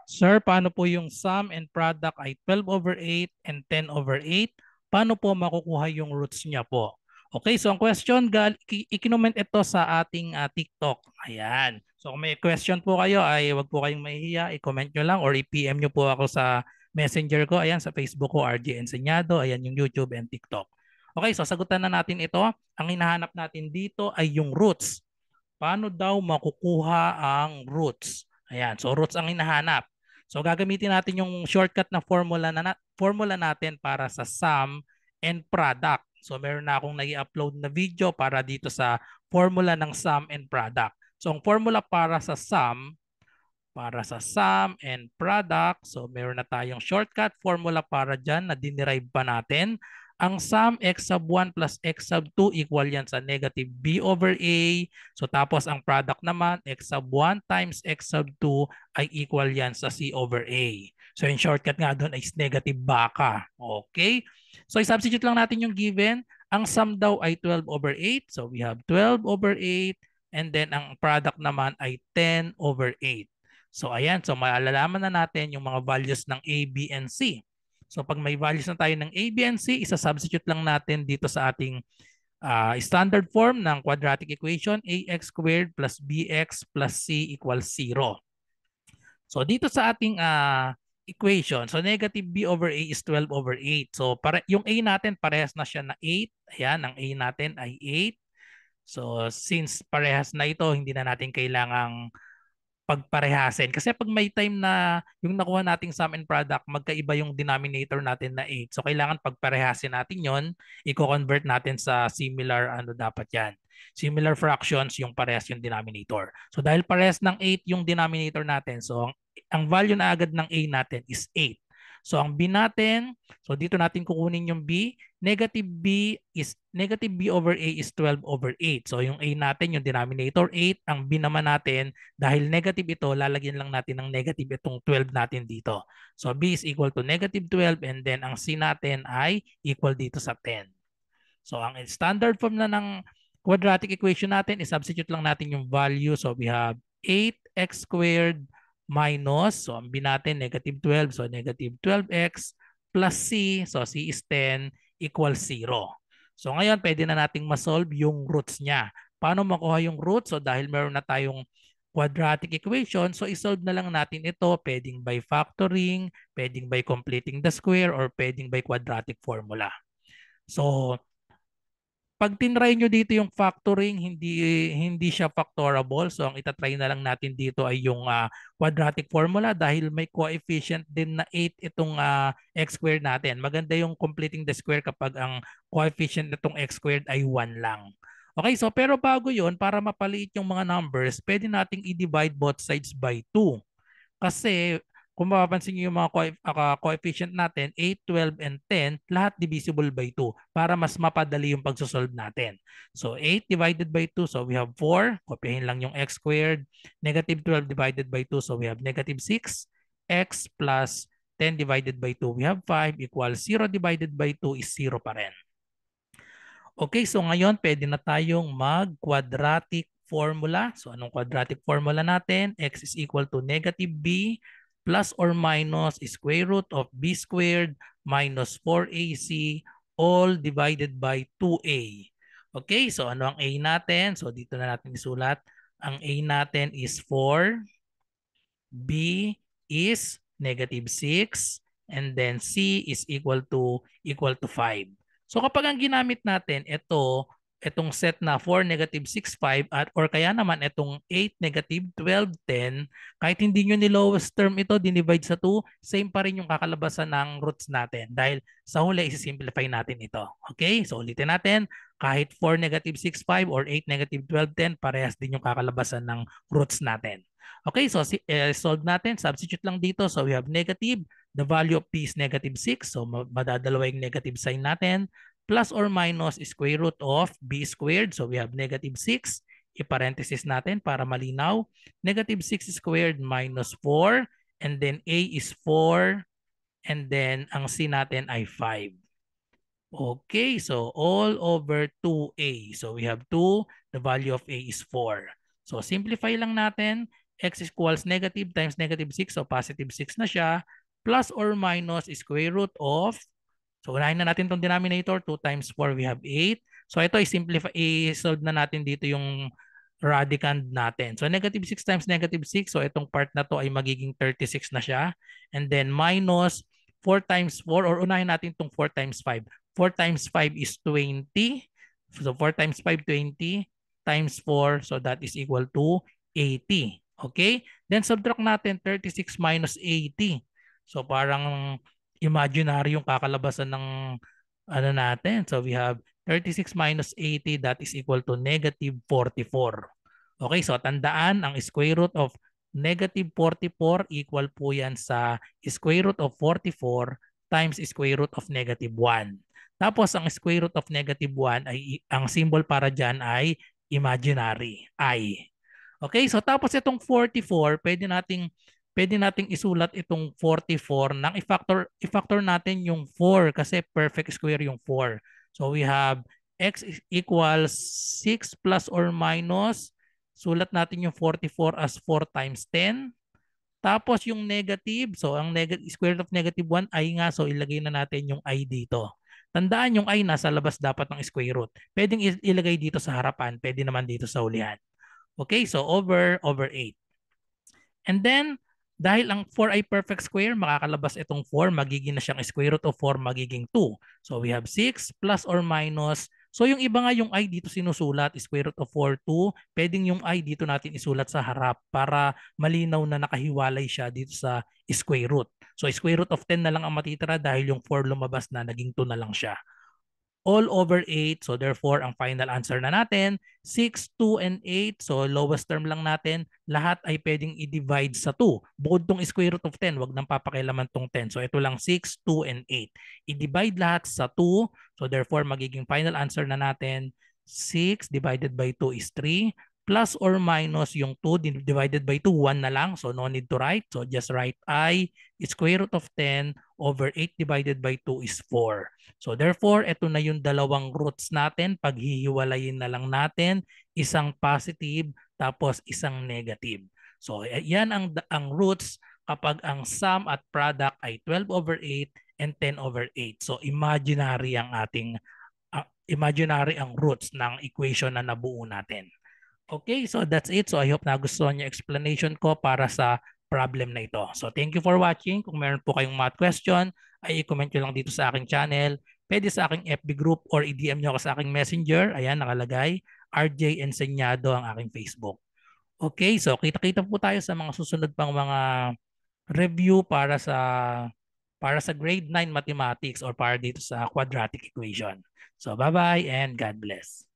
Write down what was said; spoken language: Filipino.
Sir, paano po yung sum and product ay 12/8 and 10/8? Paano po makukuha yung roots niya po? Okay, so ang question, ikinoment ito sa ating TikTok. Ayan. So kung may question po kayo ay wag po kayong mahihiya, i-comment nyo lang or i-PM nyo po ako sa messenger ko. Ayan, sa Facebook ko, RJ Enseñado. Ayan yung YouTube and TikTok. Okay, so sagutan na natin ito. Ang hinahanap natin dito ay yung roots. Paano daw makukuha ang roots? Ayan, so roots ang hinahanap. So gagamitin natin yung shortcut na formula natin para sa sum and product. So meron na akong nai-upload na video para dito sa formula ng sum and product. So ang formula para sa sum and product, so meron na tayong shortcut formula para dyan na dinerive pa natin. Ang sum x sub 1 plus x sub 2 equal yan sa negative b over a. So tapos ang product naman, x sub 1 times x sub 2 ay equal yan sa c over a. So yung shortcut nga doon is negative baka. Okay? So i-substitute lang natin yung given. Ang sum daw ay 12/8. So we have 12/8 and then ang product naman ay 10/8. So ayan, so malalaman na natin yung mga values ng A, B, and C. So pag may values na tayo ng A, B, and C, isa-substitute lang natin dito sa ating standard form ng quadratic equation, ax squared plus bx plus c equals 0. So dito sa ating equation, so negative b over a is 12/8. So yung a natin parehas na siya na 8. Ayan, ang a natin ay 8. So since parehas na ito, hindi na natin kailangang pagparehasin. Kasi pag may time na yung nakuha nating sum and product, magkaiba yung denominator natin na 8. So kailangan pagparehasin natin yon, i-convert natin sa similar, ano dapat yan. Similar fractions yung parehas yung denominator. So dahil parehas ng 8 yung denominator natin, so ang value na agad ng A natin is 8. So ang B natin, so dito natin kukunin yung B. Negative B over A is 12/8. So yung A natin, yung denominator 8. Ang B naman natin, dahil negative ito, lalagyan lang natin ng negative itong 12 natin dito. So B is equal to negative 12 and then ang C natin ay equal dito sa 10. So ang standard form na ng quadratic equation natin, is-substitute lang natin yung value. So we have 8x squared minus, so ang B natin negative 12, so negative 12x plus C, so C is 10 equals 0. So ngayon pwede na nating masolve yung roots niya. Paano makuha yung roots? So dahil meron na tayong quadratic equation, so isolve na lang natin ito, pwedeng by factoring, pwedeng by completing the square, or pwedeng by quadratic formula. So pag tinry nyo dito yung factoring, hindi siya factorable. So ang itatry na lang natin dito ay yung quadratic formula dahil may coefficient din na 8 itong x squared natin. Maganda yung completing the square kapag ang coefficient nitong x squared ay 1 lang. Okay, so pero bago yun, para mapaliit yung mga numbers, pwede nating i-divide both sides by 2. Kasi kung mapapansin niyo yung mga coefficient natin, 8, 12, and 10, lahat divisible by 2 para mas mapadali yung pagsosolve natin. So 8 divided by 2, so we have 4. Kopyahin lang yung x squared. Negative 12 divided by 2, so we have negative 6. X plus 10 divided by 2, we have 5 equals 0 divided by 2 is 0 pa rin. Okay, so ngayon pwede na tayong mag-quadratic formula. So anong quadratic formula natin? X is equal to negative b plus or minus square root of b squared minus 4ac all divided by 2a. Okay, so ano ang a natin? So dito na natin isulat. Ang a natin is 4, b is negative 6, and then c is equal to 5. So kapag ang ginamit natin itong set na 4, negative 6, 5 at or kaya naman itong 8, negative 12, 10, kahit hindi nyo ni-lowest term ito, dinivide sa 2, same pa rin yung kakalabasan ng roots natin dahil sa huli isi-simplify natin ito. Okay? So ulitin natin, kahit 4, negative 6, 5 or 8, negative 12, 10, parehas din yung kakalabasan ng roots natin. Okay, so solve natin, substitute lang dito. So we have negative, the value of p is negative 6. So madadalawa yung negative sign natin. Plus or minus square root of b squared. So we have negative 6. I-parenthesis natin para malinaw. Negative 6 squared minus 4. And then a is 4. And then ang c natin ay 5. Okay, so all over 2a. So we have 2. The value of a is 4. So simplify lang natin. x equals negative times negative 6, so positive 6 na siya, plus or minus square root of, so unahin na natin itong denominator, 2 times 4, we have 8. So ito, i-simplify, i-solve na natin dito yung radicand natin. So negative 6 times negative 6, so itong part na to ay magiging 36 na siya. And then minus 4 times 4, or unahin natin itong 4 times 5. 4 times 5 is 20. So 4 times 5, 20 times 4, so that is equal to 80. Okay? Then subtract natin 36 minus 80. So parang imaginary yung kakalabasan ng ano natin. So we have 36 minus 80, that is equal to negative 44. Okay, so tandaan, ang square root of negative 44 equal po yan sa square root of 44 times square root of negative 1. Tapos ang square root of negative 1 ay, ang symbol para dyan ay imaginary, I. Okay, so tapos itong 44, pwede nating isulat itong 44 nang i-factor natin yung 4 kasi perfect square yung 4. So we have x equals 6 plus or minus, sulat natin yung 44 as 4 times 10. Tapos yung negative, so ang square root of negative 1 ay nga, so ilagay na natin yung I dito. Tandaan yung I nasa labas dapat ng square root. Pwedeng ilagay dito sa harapan, pwede naman dito sa ulihan. Okay, so over 8. And then, dahil ang 4 ay perfect square, makakalabas itong 4, magiging na siyang square root of 4, magiging 2. So we have 6 plus or minus. So yung iba nga yung I dito sinusulat, square root of 4, 2. Pwedeng yung I dito natin isulat sa harap para malinaw na nakahiwalay siya dito sa square root. So square root of 10 na lang ang matitira dahil yung 4 lumabas na, naging 2 na lang siya. All over 8. So therefore, ang final answer na natin, 6, 2, and 8. So lowest term lang natin. Lahat ay pwedeng i-divide sa 2. Bukod tong square root of 10, wag nang papakialaman tong 10. So ito lang 6, 2, and 8. I-divide lahat sa 2. So therefore, magiging final answer na natin, 6 divided by 2 is 3. Plus or minus yung 2 divided by 2, 1 na lang. So no need to write. So just write I, square root of 10 over 8 divided by 2 is 4. So therefore, ito na yung dalawang roots natin. Paghihiwalayin na lang natin, isang positive tapos isang negative. So yan ang roots kapag ang sum at product ay 12 over 8 and 10 over 8. So imaginary ang ating imaginary ang roots ng equation na nabuo natin. Okay, so that's it. So I hope nagustuhan yung explanation ko para sa problem na ito. So thank you for watching. Kung meron po kayong math question, ay i-comment nyo lang dito sa aking channel. Pwede sa aking FB group or i-DM nyo ako sa aking messenger. Ayan, nakalagay. RJ Enseñado ang aking Facebook. Okay, so kita-kita po tayo sa mga susunod pang mga review para sa grade 9 mathematics or para dito sa quadratic equation. So bye-bye and God bless.